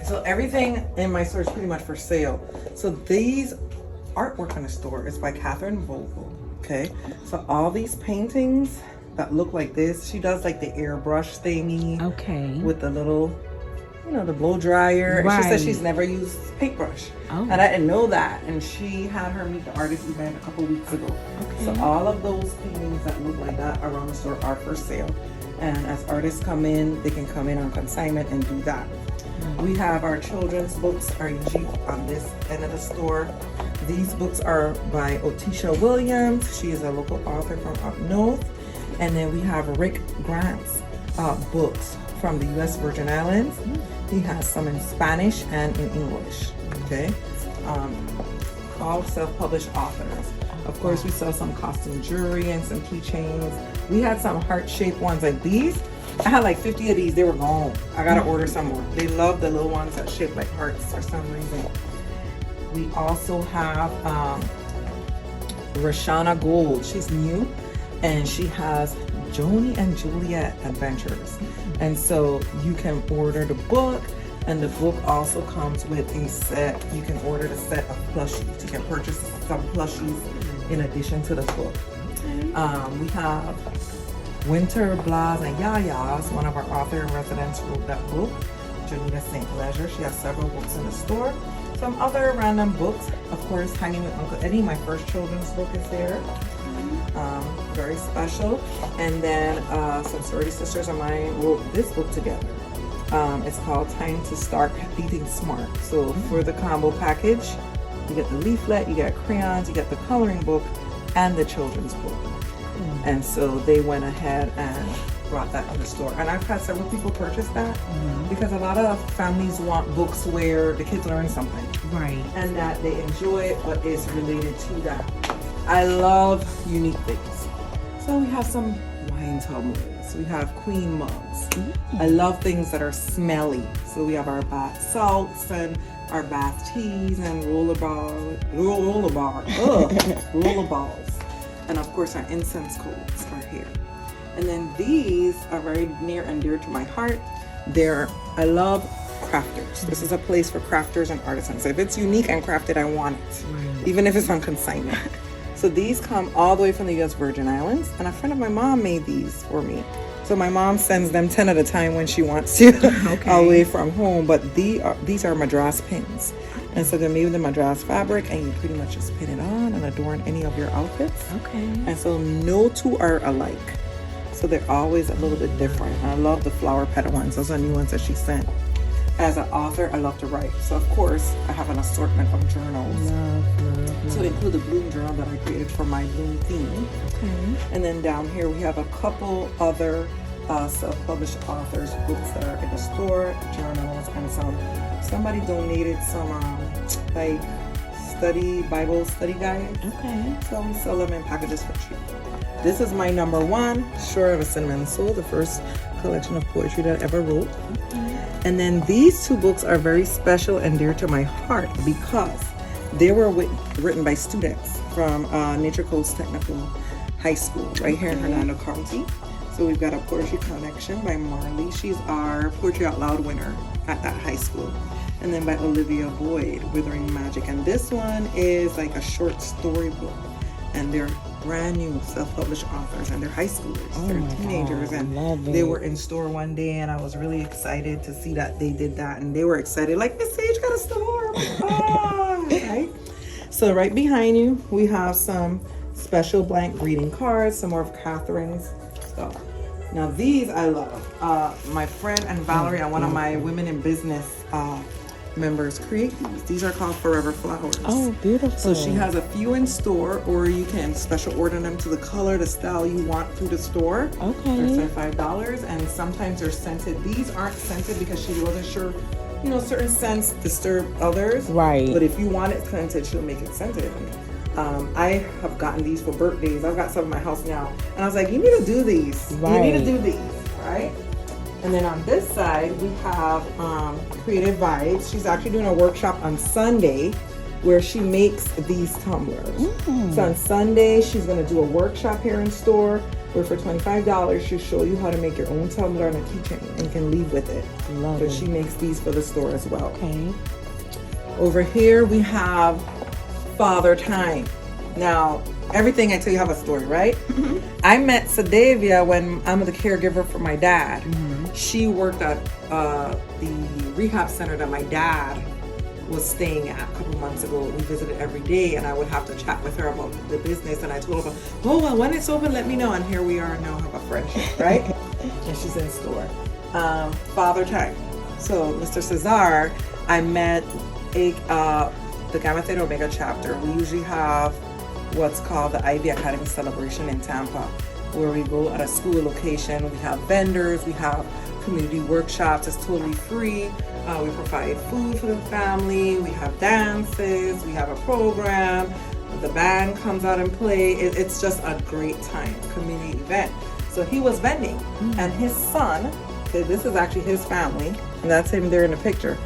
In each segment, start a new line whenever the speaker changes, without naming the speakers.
So everything in my store is pretty much for sale. So these artwork in the store is by Catherine Vogel. Okay, so all these paintings that look like this, she does like the airbrush thingy.
Okay.
With the little, you know, the blow dryer.
Right.
And she said she's never used paintbrush.
Oh.
And I didn't know that. And she had her meet the artist event a couple weeks ago.
Okay.
So all of those paintings that look like that around the store are for sale. And as artists come in, they can come in on consignment and do that. We have our children's books are usually on this end of the store. These books are by Otisha Williams. She is a local author from up north. And then we have Rick Grant's books from the U.S. Virgin Islands. He has some in Spanish and in English. Okay, all self-published authors. Of course, we sell some costume jewelry and some keychains. We had some heart-shaped ones like these. I had like 50 of these. They were gone. I gotta order some more. They love the little ones that shape like hearts for some reason. We also have Rashana Gold. She's new, and she has Joni and Juliet Adventures. And so you can order the book, and the book also comes with a set. You can order the set of plushies. You can purchase some plushies in addition to the book. We have Winter Blas and Yaya's, one of our author in residence, wrote that book. Janita St. Leisure. She has several books in the store. Some other random books, of course, Hanging with Uncle Eddie, my first children's book is there. Very special. And then some sorority sisters of mine wrote this book together. It's called Time to Start Eating Smart. So for the combo package, you get the leaflet, you get crayons, you get the coloring book, and the children's book. And so they went ahead and brought that to the store. And I've had several people purchase that because a lot of families want books where the kids learn something.
Right.
And that they enjoy it, but it's related to that. I love unique things. So we have some wine tumblers. We have queen mugs. I love things that are smelly. So we have our bath salts and our bath teas and roller balls. And of course our incense coats are here. And then these are very near and dear to my heart. I love crafters. This is a place for crafters and artisans. If it's unique and crafted, I want it, even if it's on consignment. So these come all the way from the U.S. Virgin Islands, and a friend of my mom made these for me. So my mom sends them 10 at a time when she wants to, away from home. But these are Madras pins. And so they're made with the Madras fabric, and you pretty much just pin it on and adorn any of your outfits.
Okay.
And so no two are alike. So they're always a little bit different. And I love the flower petal ones. Those are new ones that she sent. As an author, I love to write. So of course, I have an assortment of journals.
Love.
So they include the Bloom journal that I created for my Bloom theme.
Okay.
And then down here we have a couple other self-published authors' books that are in the store, journals, and somebody donated some like Bible study guides.
Okay.
So we sell them in packages for cheap. This is my number one, Shore of a Cinnamon Soul, the first collection of poetry that I ever wrote. And then these two books are very special and dear to my heart because they were written by students from Nature Coast Technical High School right here in Hernando County. So we've got a Poetry Connection by Marley. She's our Poetry Out Loud winner at that high school. And then by Olivia Boyd, Withering Magic. And this one is like a short story book. And they're brand new self-published authors, and they're high schoolers. They're teenagers. And they were in store one day, and I was really excited to see that they did that. And they were excited, like, Miss Sage got a store. Right? So right behind you, we have some special blank greeting cards, some more of Catherine's stuff. Now these I love. My friend and Valerie, one of my women in business members, create these. These are called Forever Flowers.
Oh, beautiful.
So she has a few in store, or you can special order them to the color, the style you want through the store.
Okay.
They're $5, and sometimes they're scented. These aren't scented because she wasn't sure, you know, certain scents disturb others.
Right.
But if you want it scented, she'll make it scented. I have gotten these for birthdays. I've got some in my house now. And I was like, you need to do these.
Right.
You need to do these, right? And then on this side, we have Creative Vibes. She's actually doing a workshop on Sunday where she makes these tumblers. So on Sunday, she's going to do a workshop here in store where for $25 she'll show you how to make your own tumbler and a keychain, and you can leave with it.
Love
but
it.
she makes these for the store as well.
Okay.
Over here we have Father Time. Now, everything I tell you have a story, right? I met Sadavia when I'm the caregiver for my dad. She worked at the rehab center that my dad was staying at a couple months ago. We visited every day, and I would have to chat with her about the business, and I told her, oh, well, when it's open, let me know. And here we are now, have a friendship, right? And she's in store. Father Time. So Mr. Cesar, I met the Gamma Theta Omega chapter. We usually have what's called the Ivy Academy celebration in Tampa, where we go at a school location. We have vendors, we have community workshops. It's totally free. We provide food for the family. We have dances. We have a program. The band comes out and play. It's just a great time, community event. So he was vending, and his son, okay, this is actually his family, and that's him there in the picture.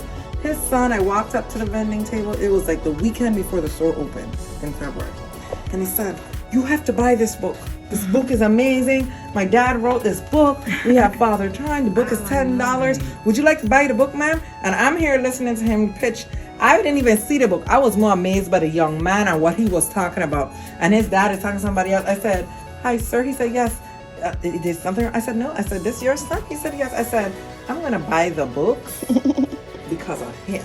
His son, I walked up to the vending table. It was like the weekend before the store opened in February. And he said, you have to buy this book. This book is amazing. My dad wrote this book. We have Father Time. The book is $10. Would you like to buy the book, ma'am? And I'm here listening to him pitch. I didn't even see the book. I was more amazed by the young man and what he was talking about. And his dad is talking to somebody else. I said, hi, sir. He said, yes. Did something? I said, no. I said, this your son? He said, yes. I said, I'm going to buy the books because of him.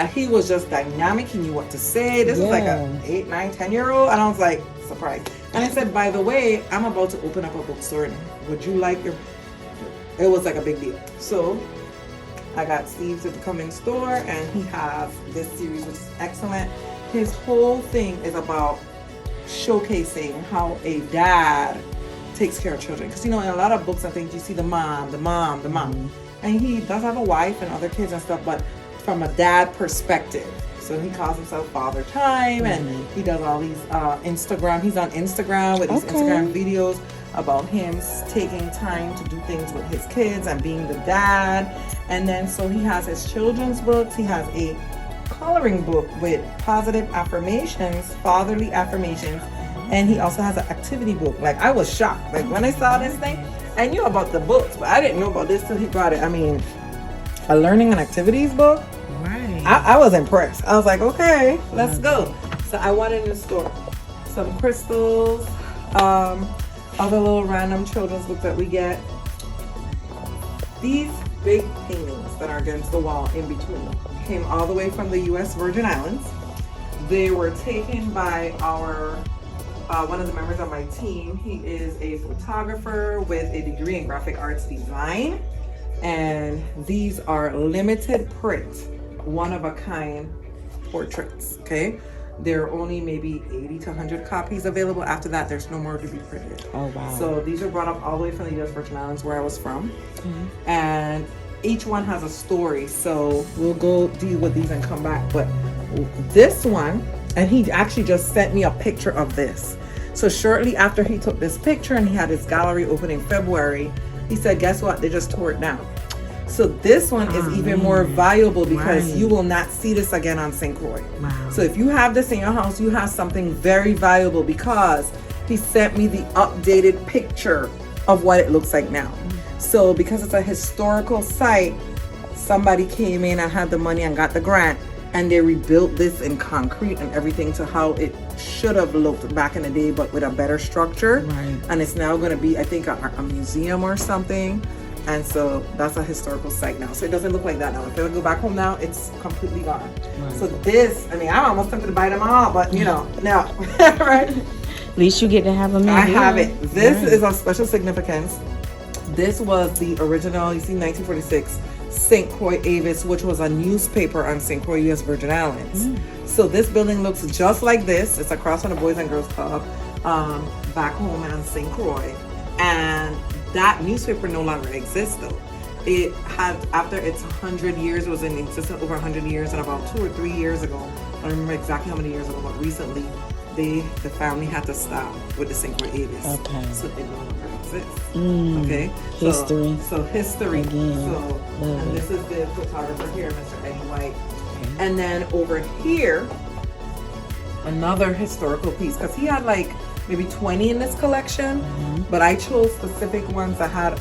He was just dynamic. He knew what to say. This was like a 8, 9, 10-year-old, and I was like surprised. And I said, by the way, I'm about to open up a bookstore. Would you like your? It was like a big deal. So I got Steve to come in store, and he has this series, which is excellent. His whole thing is about showcasing how a dad takes care of children. Because in a lot of books, I think you see the mom, and he does have a wife and other kids and stuff, but from a dad perspective. So he calls himself Father Time, and he does all these Instagram. He's on Instagram with these Instagram videos about him taking time to do things with his kids and being the dad. And then so he has his children's books. He has a coloring book with positive affirmations, fatherly affirmations, and he also has an activity book. Like, I was shocked. Like, when I saw this thing, I knew about the books, but I didn't know about this till he brought it. I mean, a learning and activities book.
Right.
I was impressed. I was like, okay, let's go. So I wanted in the store some crystals, other little random children's books that we get. These big paintings that are against the wall in between came all the way from the U.S. Virgin Islands. They were taken by our one of the members of my team. He is a photographer with a degree in graphic arts design, and these are limited print, one-of-a-kind portraits. Okay, there are only maybe 80 to 100 copies available. After that, there's no more to be printed. Oh wow. So these are brought up all the way from the U.S. Virgin Islands, where I was from. And each one has a story, so we'll go deal with these and come back. But this one, and he actually just sent me a picture of this. So shortly after he took this picture and he had his gallery open in February, he said, guess what? They just tore it down. So this one is even more valuable because you will not see this again on St. Croix. Wow. So if you have this in your house, you have something very valuable, because he sent me the updated picture of what it looks like now. So because it's a historical site, somebody came in and had the money and got the grant, and they rebuilt this in concrete and everything to how it should have looked back in the day, but with a better structure. And it's now going to be, I think, a museum or something. And so that's a historical site now. So it doesn't look like that now. If I go back home now, it's completely gone. So this, I mean, I'm almost tempted to buy them all, but you know, no. Right?
At least you get to have them.
I have it. This is of special significance. This was the original, you see, 1946 St. Croix Avis, which was a newspaper on St. Croix, U.S. Virgin Islands. So this building looks just like this. It's across from the Boys and Girls Club, back home on St. Croix. And that newspaper no longer exists, though. It had, after its 100 years, it was in existence over 100 years, and about 2 or 3 years ago, I don't remember exactly how many years ago, but recently, the family had to stop with the St. Croix Avis. So it no longer exists. Okay?
History.
So history.
Again.
So, and this is the photographer here, Mr. Eddie White. And then over here, another historical piece, because he had like maybe 20 in this collection, but I chose specific ones that had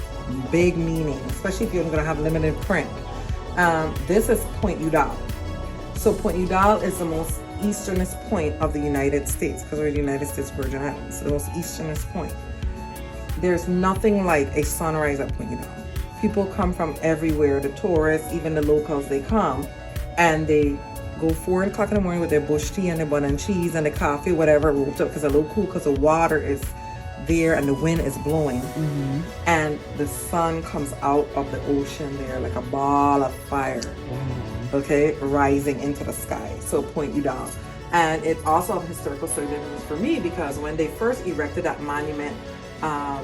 big meaning, especially if you're going to have limited print. This is Point Udall. So Point Udall is the most easternest point of the United States, because we're the United States Virgin Islands, so the most easternest point. There's nothing like a sunrise at Point Udall. People come from everywhere, the tourists, even the locals, they come and they go 4 o'clock in the morning with their bush tea and their bun and cheese and the coffee, whatever, roped up because it's a little cool because the water is there and the wind is blowing, and the sun comes out of the ocean there like a ball of fire, okay, rising into the sky. So Point Udall. And it also of historical significance for me because when they first erected that monument, I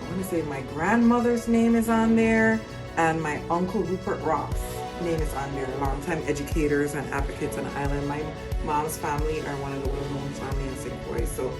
want to say my grandmother's name is on there, and my uncle Rupert Ross name is on there. Longtime educators and advocates on the island. My mom's family are one of the well-known family in Singapore. So,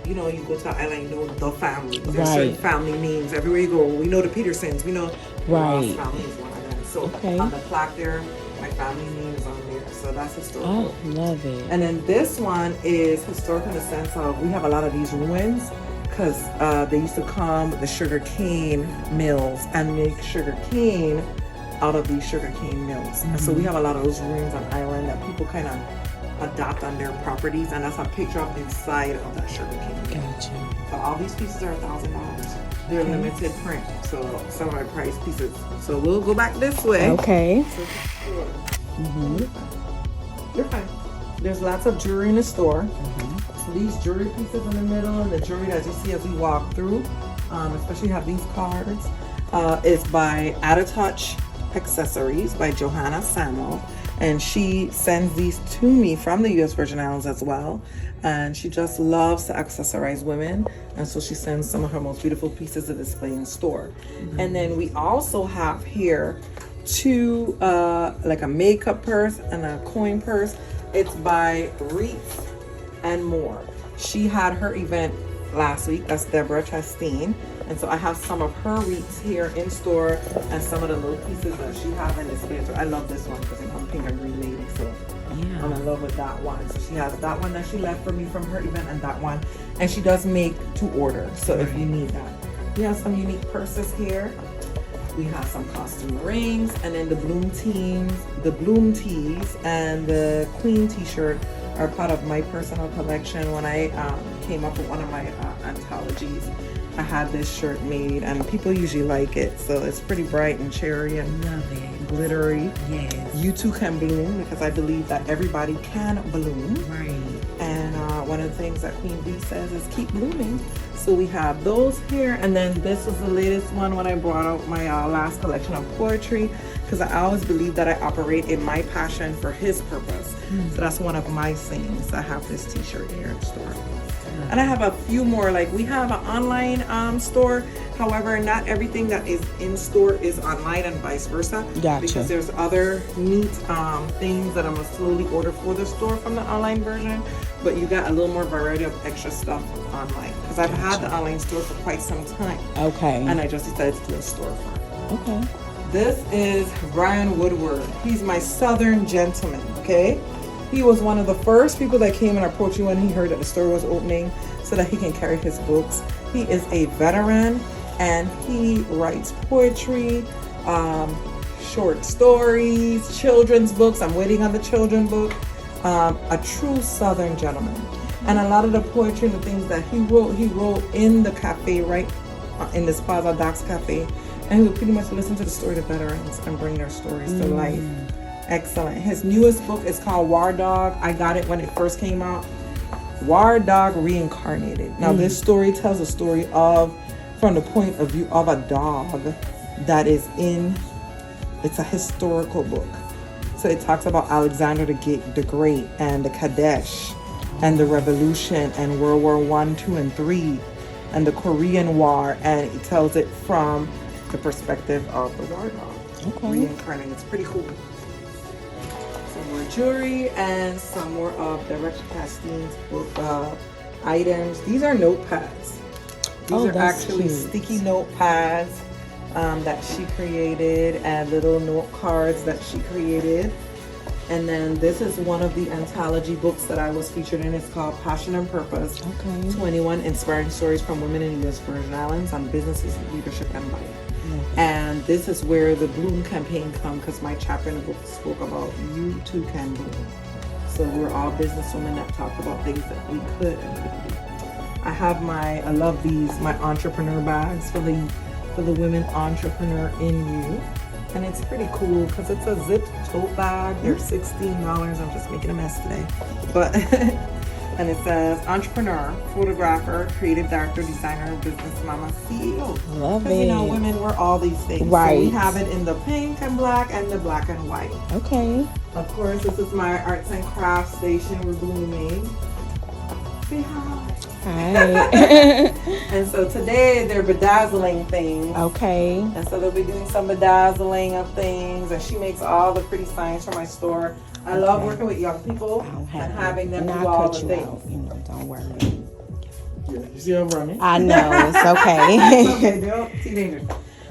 you know, you go to the island, you know the family. There's certain family names everywhere you go. We know the Petersons. We know the Ross family is one of them. So on the plaque there, my family name is on there. So that's historical.
Oh, love it.
And then this one is historical in the sense of we have a lot of these ruins because they used to come with the sugar cane mills and make sugar cane out of these sugar cane mills. And so we have a lot of those ruins on island that people kind of adopt on their properties, and that's a picture of the inside of that sugar cane.
Gotcha.
So all these pieces are $1,000. They're limited print, so some are price pieces. So we'll go back this way.
Okay.
So, you're fine. There's lots of jewelry in the store. So these jewelry pieces in the middle and the jewelry that you see as we walk through, especially have these cards, is by Add a Touch Accessories by Johanna Samuel, and she sends these to me from the U.S. Virgin Islands as well, and she just loves to accessorize women, and so she sends some of her most beautiful pieces to display in store. And then we also have here two like a makeup purse and a coin purse. It's by Wreaths and More. She had her event last week. That's Deborah Chastain. And so I have some of her wreaths here in store and some of the little pieces that she has in display. So I love this one because I'm pink and green lady. So I'm in love with that one. So she has that one that she left for me from her event and that one. And she does make to order. So if you need that. We have some unique purses here. We have some costume rings, and then the Bloom tees and the Queen t-shirt are part of my personal collection. When I came up with one of my anthologies, I had this shirt made, and people usually like it. So it's pretty bright and cherry and glittery. Yes. You too can bloom, because I believe that everybody can bloom. Right. And one of the things that Queen Bee says is keep blooming. So we have those here, and then this is the latest one when I brought out my last collection of poetry, because I always believe that I operate in my passion for his purpose. So that's one of my sayings. I have this t-shirt here in store. And I have a few more. Like, we have an online store. However, not everything that is in store is online, and vice versa. Gotcha. Because there's other neat things that I'm gonna slowly order for the store from the online version. But you got a little more variety of extra stuff online. Because I've had the online store for quite some time. Okay. And I just decided to do a storefront. Okay. This is Brian Woodward. He's my Southern gentleman, okay? He was one of the first people that came and approached me when he heard that the store was opening so that he can carry his books. He is a veteran, and he writes poetry, short stories, children's books. I'm waiting on the children's book. A true Southern gentleman. And a lot of the poetry and the things that he wrote in the cafe, right in this Plaza Docks Cafe. And he would pretty much listen to the story of the veterans and bring their stories to life. Excellent. His newest book is called War Dog. I got it when it first came out. War Dog Reincarnated. Now this story tells a story from the point of view of a dog that is it's a historical book. So it talks about Alexander the Great and the Kadesh and the Revolution and World War I, II, and III and the Korean War, and it tells it from the perspective of the war dog. Okay. Reincarnated. It's pretty cool. Some more jewelry and some more of Deborah Chastain's book items. These are notepads. These are actually sticky notepads that she created, and little note cards that she created. And then this is one of the anthology books that I was featured in. It's called Passion and Purpose.
Okay.
21 Inspiring Stories from Women in U.S. Virgin Islands on Businesses, Leadership, and Life. And this is where the Bloom campaign comes, because my chapter in the book spoke about you too can bloom. So we're all businesswomen that talk about things that we could and couldn't do. I have I love these, my entrepreneur bags for the women entrepreneur in you. And it's pretty cool because it's a zipped tote bag. They're $16. I'm just making a mess today. But and it says entrepreneur, photographer, creative director, designer, business mama, CEO.
Love it.
Because you know, women, we're all these things.
Right.
So we have it in the pink and black and the black and white.
Okay.
Of course, this is my arts and crafts station. We're blooming. Say hi.
Hi.
And so today they're bedazzling things.
Okay.
And so they'll be doing some bedazzling of things. And she makes all the pretty signs for my store. I love working with young people and having them do all the things.
You know, don't worry.
Yeah, you see I'm running?
I know, it's okay.
It's okay, they're all teenagers.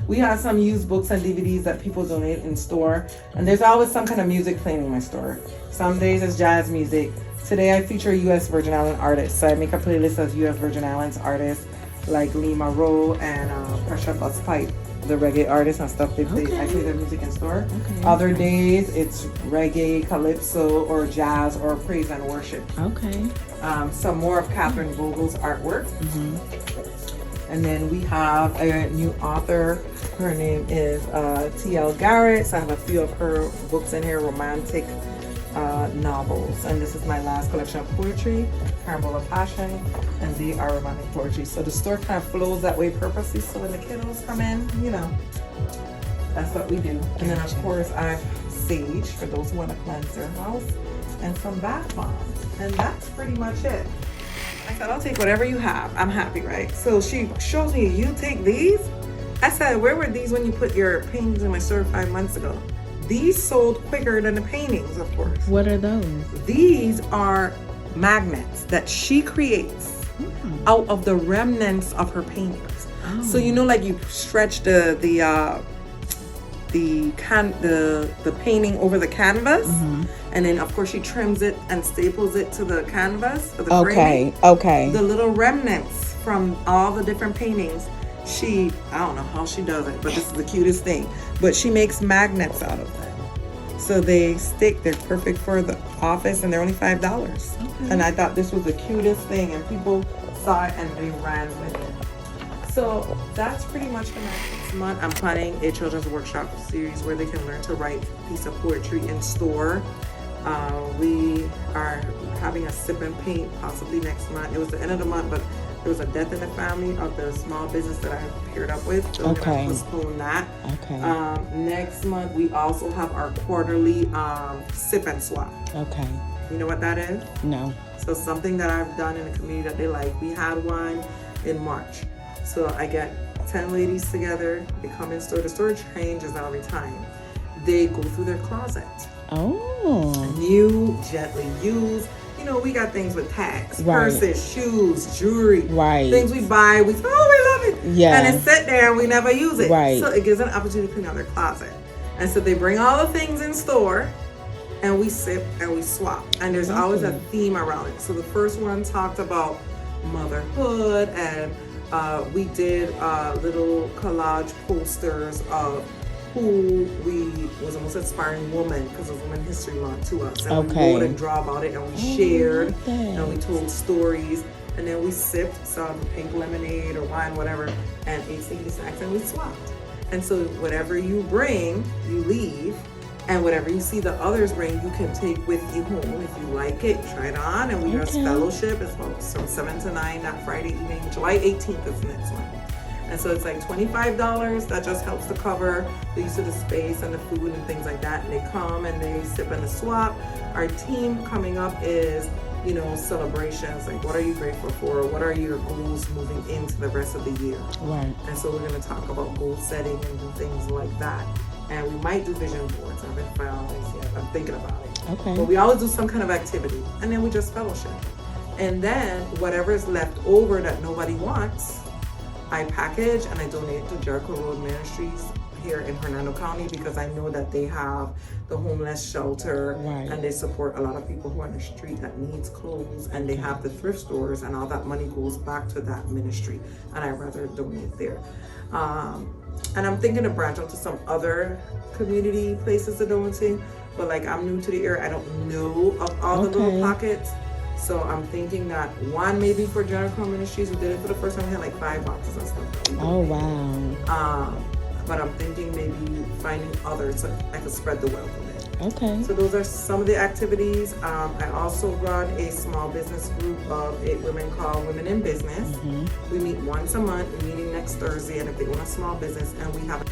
We have some used books and DVDs that people donate in store. And there's always some kind of music playing in my store. Some days it's jazz music. Today I feature U.S. Virgin Island artists. So I make a playlist of U.S. Virgin Islands artists like Lima Rowe and Pressure Bus Pipe, the reggae artists and stuff. I play their music in store.
Okay.
Other days it's reggae, calypso, or jazz, or praise and worship.
Okay.
Some more of Catherine Vogel's artwork. And then we have a new author. Her name is T.L. Garrett. So I have a few of her books in here, romantic novels. And this is my last collection of poetry, Carambola Passion, and they are romantic poetry. So the store kind of flows that way purposely, so when the kiddos come in, you know, that's what we do. And then of course I have sage for those who want to cleanse their house, and some bath bombs. And that's pretty much it. I said, I'll take whatever you have. I'm happy, right? So she shows me, you take these? I said, where were these when you put your paintings in my store 5 months ago? These sold quicker than the paintings, of course.
What are those?
These are magnets that she creates out of the remnants of her paintings.
Oh.
So you know, like you stretch the painting over the canvas, and then of course she trims it and staples it to the canvas for the framing.
Okay.
The little remnants from all the different paintings. I don't know how she does it, but this is the cutest thing. But she makes magnets out of them. So they stick, they're perfect for the office, and they're only $5. Okay. And I thought this was the cutest thing, and people saw it and they ran with it. So that's pretty much for next month. I'm planning a children's workshop series where they can learn to write a piece of poetry in store. We are having a sip and paint possibly next month. It was the end of the month, but there was a death in the family of the small business that I paired up with. So we're going to postpone that.
Okay.
Next month, we also have our quarterly sip and swap.
Okay.
You know what that is?
No.
So something that I've done in the community that they like. We had one in March. So I get 10 ladies together. They come in store. The store changes every time. They go through their closet.
Oh.
New, gently used. You know, we got things with tags,
Right.
purses, shoes, jewelry,
Right.
things we buy. We love it.
Yeah.
And it's sit there and we never use it.
Right.
So it gives an opportunity to clean out their closet. And so they bring all the things in store, and we sip and we swap. And there's always a theme around it. So the first one talked about motherhood, and we did little collage posters of who was the most inspiring woman, because it was Women's History Month to us. And we wrote and draw about it, and we shared, and we told stories, and then we sipped some pink lemonade or wine, whatever, and ate sneaky snacks, and we swapped. And so whatever you bring, you leave, and whatever you see the others bring, you can take with you home. If you like it, try it on, and we just fellowship. It's from 7 to 9 that Friday evening. July 18th is the next one. And so it's like $25. That just helps to cover the use of the space and the food and things like that. And they come and they sip and they swap. Our team coming up is, you know, celebrations. Like, what are you grateful for? What are your goals moving into the rest of the year?
Right.
And so we're going to talk about goal setting and do things like that. And we might do vision boards. I haven't found this yet. I'm thinking about it.
Okay.
But we always do some kind of activity. And then we just fellowship. And then whatever is left over that nobody wants, I package and I donate to Jericho Road Ministries here in Hernando County, because I know that they have the homeless shelter,
Right.
and they support a lot of people who are on the street that needs clothes, and they have the thrift stores, and all that money goes back to that ministry, and I'd rather donate there. And I'm thinking to branch out to some other community places to donate, but like I'm new to the area, I don't know of all the little pockets. So I'm thinking that one maybe for Jericho Ministries, who did it for the first time, we had like 5 boxes and stuff.
Oh, wow.
But I'm thinking maybe finding others so I could spread the wealth of it.
Okay.
So those are some of the activities. I also run a small business group of 8 women called Women in Business. We meet once a month. We're meeting next Thursday, and if they own a small business, and we have